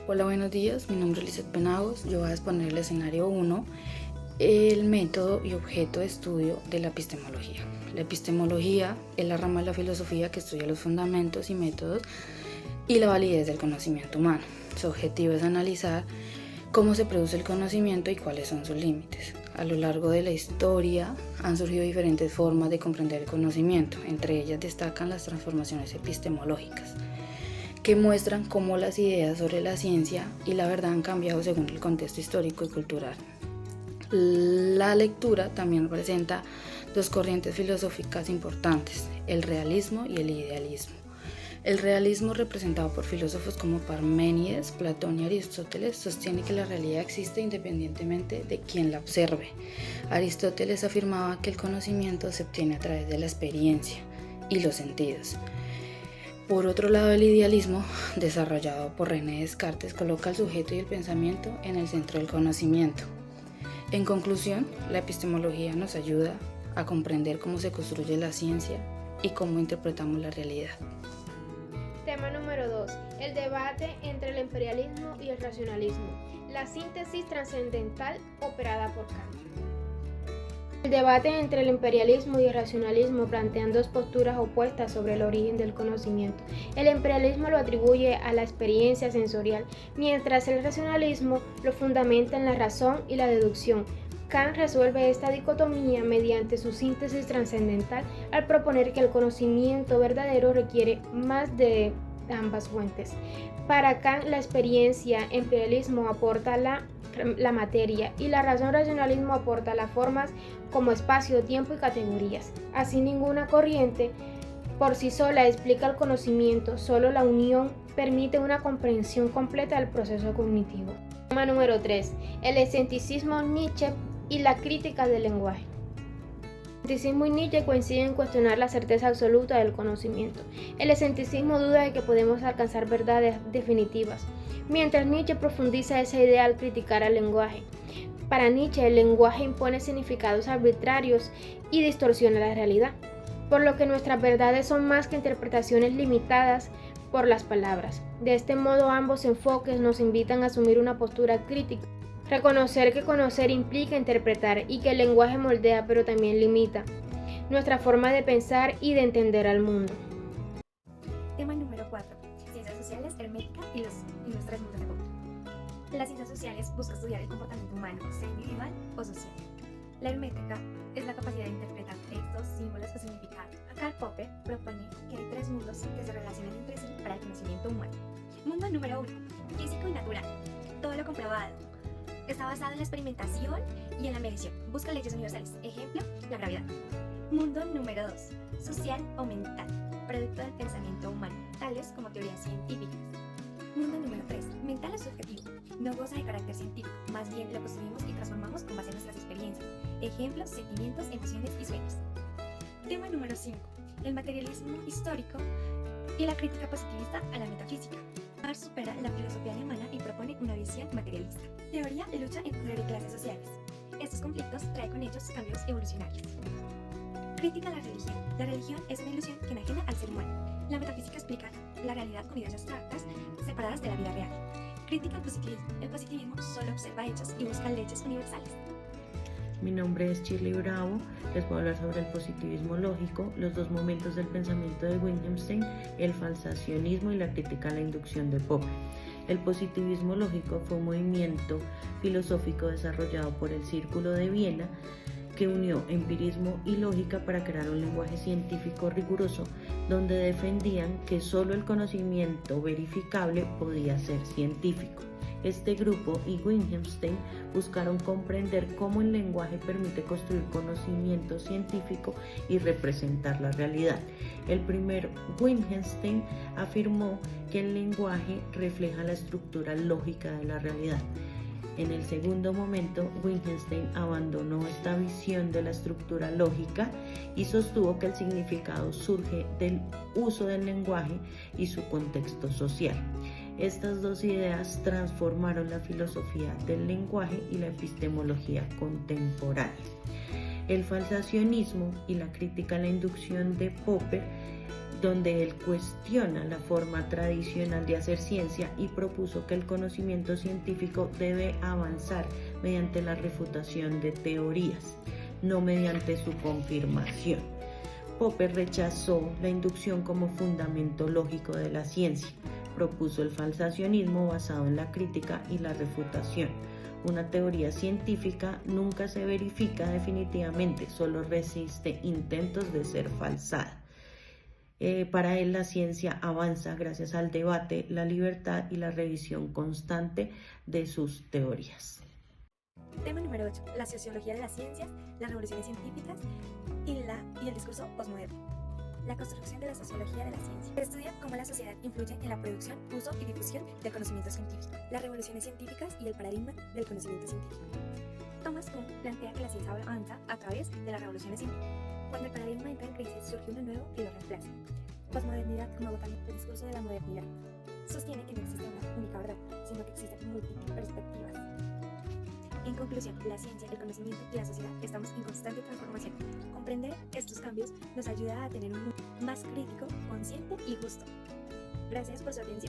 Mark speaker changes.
Speaker 1: Hola, buenos días. Mi nombre es Lizeth Penagos. Yo voy a exponer el escenario 1, el método y objeto de estudio de la epistemología. La epistemología es la rama de la filosofía que estudia los fundamentos y métodos y la validez del conocimiento humano. Su objetivo es analizar cómo se produce el conocimiento y cuáles son sus límites. A lo largo de la historia han surgido diferentes formas de comprender el conocimiento. Entre ellas destacan las transformaciones epistemológicas, que muestran cómo las ideas sobre la ciencia y la verdad han cambiado según el contexto histórico y cultural. La lectura también presenta dos corrientes filosóficas importantes, el realismo y el idealismo. El realismo, representado por filósofos como Parménides, Platón y Aristóteles, sostiene que la realidad existe independientemente de quien la observe. Aristóteles afirmaba que el conocimiento se obtiene a través de la experiencia y los sentidos. Por otro lado, el idealismo, desarrollado por René Descartes, coloca al sujeto y el pensamiento en el centro del conocimiento. En conclusión, la epistemología nos ayuda a comprender cómo se construye la ciencia y cómo interpretamos la realidad.
Speaker 2: Tema número 2. El debate entre el imperialismo y el racionalismo. La síntesis trascendental operada por Kant. El debate entre el imperialismo y el racionalismo plantean dos posturas opuestas sobre el origen del conocimiento. El imperialismo lo atribuye a la experiencia sensorial, mientras el racionalismo lo fundamenta en la razón y la deducción. Kant resuelve esta dicotomía mediante su síntesis trascendental al proponer que el conocimiento verdadero requiere más de ambas fuentes. Para Kant, la experiencia imperialismo aporta la materia y la razón racionalismo aporta las formas como espacio, tiempo y categorías. Así, ninguna corriente por sí sola explica el conocimiento, solo la unión permite una comprensión completa del proceso cognitivo. Tema número 3. El escepticismo Nietzsche y la crítica del lenguaje. El escepticismo y Nietzsche coinciden en cuestionar la certeza absoluta del conocimiento. El escepticismo duda de que podemos alcanzar verdades definitivas, mientras Nietzsche profundiza esa idea al criticar al lenguaje. Para Nietzsche, el lenguaje impone significados arbitrarios y distorsiona la realidad, por lo que nuestras verdades son más que interpretaciones limitadas por las palabras. De este modo, ambos enfoques nos invitan a asumir una postura crítica, reconocer que conocer implica interpretar y que el lenguaje moldea pero también limita nuestra forma de pensar y de entender al mundo.
Speaker 3: Tema número 4. Ciencias sociales, hermética y los tres mundos de Popper. Las ciencias sociales buscan estudiar el comportamiento humano, sea individual o social. La hermética es la capacidad de interpretar textos, símbolos o significados. Karl Popper propone que hay tres mundos que se relacionan entre sí para el conocimiento humano. Mundo número 1. Físico y natural. Todo lo comprobado. Está basado en la experimentación y en la medición. Busca leyes universales. Ejemplo, la gravedad. Mundo número 2. Social o mental. Producto del pensamiento humano, tales como teorías científicas. Mundo número 3. Mental o subjetivo. No goza de carácter científico, más bien lo construimos y transformamos con base en nuestras experiencias. Ejemplos, sentimientos, emociones y sueños. Tema número 5. El materialismo histórico y la crítica positivista a la metafísica. Marx supera la filosofía alemana y propone una visión materialista. Teoría lucha entre clases sociales. Estos conflictos traen con ellos cambios evolucionarios. Crítica a la religión. La religión es una ilusión que enajena al ser humano. La metafísica explica la realidad con ideas abstractas separadas de la vida real. Crítica al positivismo. El positivismo solo observa hechos y busca leyes universales.
Speaker 4: Mi nombre es Shirley Bravo, les voy a hablar sobre el positivismo lógico, los dos momentos del pensamiento de Wittgenstein, el falsacionismo y la crítica a la inducción de Popper. El positivismo lógico fue un movimiento filosófico desarrollado por el Círculo de Viena que unió empirismo y lógica para crear un lenguaje científico riguroso donde defendían que solo el conocimiento verificable podía ser científico. Este grupo y Wittgenstein buscaron comprender cómo el lenguaje permite construir conocimiento científico y representar la realidad. El primer Wittgenstein afirmó que el lenguaje refleja la estructura lógica de la realidad. En el segundo momento, Wittgenstein abandonó esta visión de la estructura lógica y sostuvo que el significado surge del uso del lenguaje y su contexto social. Estas dos ideas transformaron la filosofía del lenguaje y la epistemología contemporánea. El falsacionismo y la crítica a la inducción de Popper donde él cuestiona la forma tradicional de hacer ciencia y propuso que el conocimiento científico debe avanzar mediante la refutación de teorías, no mediante su confirmación. Popper rechazó la inducción como fundamento lógico de la ciencia. Propuso el falsacionismo basado en la crítica y la refutación. Una teoría científica nunca se verifica definitivamente, solo resiste intentos de ser falsada. Para él la ciencia avanza gracias al debate, la libertad y la revisión constante de sus teorías.
Speaker 3: Tema número 8. La sociología de las ciencias, las revoluciones científicas y el discurso posmoderno. La construcción de la sociología de la ciencia. Estudia cómo la sociedad influye en la producción, uso y difusión del conocimiento científico, las revoluciones científicas y el paradigma del conocimiento científico. Thomas Kuhn plantea que la ciencia avanza a través de las revoluciones científicas. Cuando el paradigma entra en crisis, surge uno nuevo y lo reemplaza. Posmodernidad como agotamiento del discurso de la modernidad. Sostiene que no existe una única verdad, sino que existen múltiples perspectivas. En conclusión, la ciencia, el conocimiento y la sociedad estamos en constante transformación. Comprender estos cambios nos ayuda a tener un mundo más crítico, consciente y justo. Gracias por su atención.